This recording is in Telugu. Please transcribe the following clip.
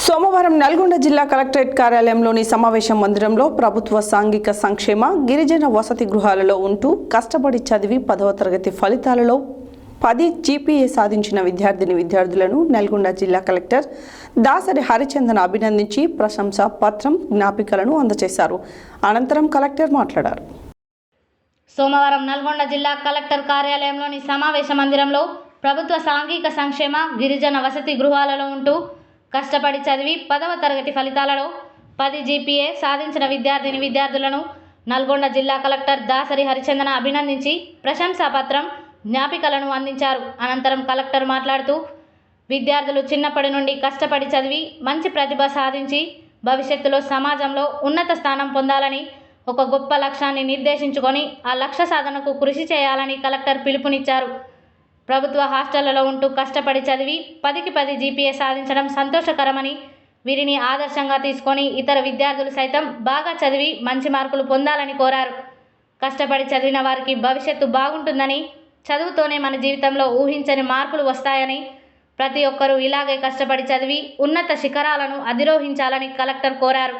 సోమవారం నల్గొండ జిల్లా కలెక్టరేట్ కార్యాలయంలోని సమావేశ మందిరంలో ప్రభుత్వ సాంఘిక సంక్షేమ గిరిజన వసతి గృహాలలో ఉంటూ కష్టపడి చదివి 10వ తరగతి ఫలితాలలో 10 జీపీఏ సాధించిన విద్యార్థులను నల్గొండ జిల్లా కలెక్టర్ దాసరి హరిచందన్ అభినందించి ప్రశంసా పత్రం జ్ఞాపికలను అందజేశారు. అనంతరం కలెక్టర్ మాట్లాడారు. సోమవారం నల్గొండ జిల్లా కలెక్టర్ కార్యాలయంలోని సమావేశ మందిరంలో ప్రభుత్వ సాంఘిక సంక్షేమ గిరిజన వసతి గృహాలలో ఉంటూ కష్టపడి చదివి 10వ తరగతి ఫలితాలలో 10 జీపీఏ సాధించిన విద్యార్థులను నల్గొండ జిల్లా కలెక్టర్ దాసరి హరిచందన్ అభినందించి ప్రశంసా పత్రం జ్ఞాపికలను అందించారు. అనంతరం కలెక్టర్ మాట్లాడుతూ విద్యార్థులు చిన్నప్పటి నుండి కష్టపడి చదివి మంచి ప్రతిభ సాధించి భవిష్యత్తులో సమాజంలో ఉన్నత స్థానం పొందాలని ఒక గొప్ప లక్ష్యాన్ని నిర్దేశించుకొని ఆ లక్ష్య సాధనకు కృషి చేయాలని కలెక్టర్ పిలుపునిచ్చారు. ప్రభుత్వ హాస్టళ్లలో ఉంటూ కష్టపడి చదివి 10కి 10 జీపీఏ సాధించడం సంతోషకరమని, వీరిని ఆదర్శంగా తీసుకొని ఇతర విద్యార్థులు సైతం బాగా చదివి మంచి మార్కులు పొందాలని కోరారు. కష్టపడి చదివిన వారికి భవిష్యత్తు బాగుంటుందని, చదువుతోనే మన జీవితంలో ఊహించని మార్పులు వస్తాయని, ప్రతి ఒక్కరూ ఇలాగే కష్టపడి చదివి ఉన్నత శిఖరాలను అధిరోహించాలని కలెక్టర్ కోరారు.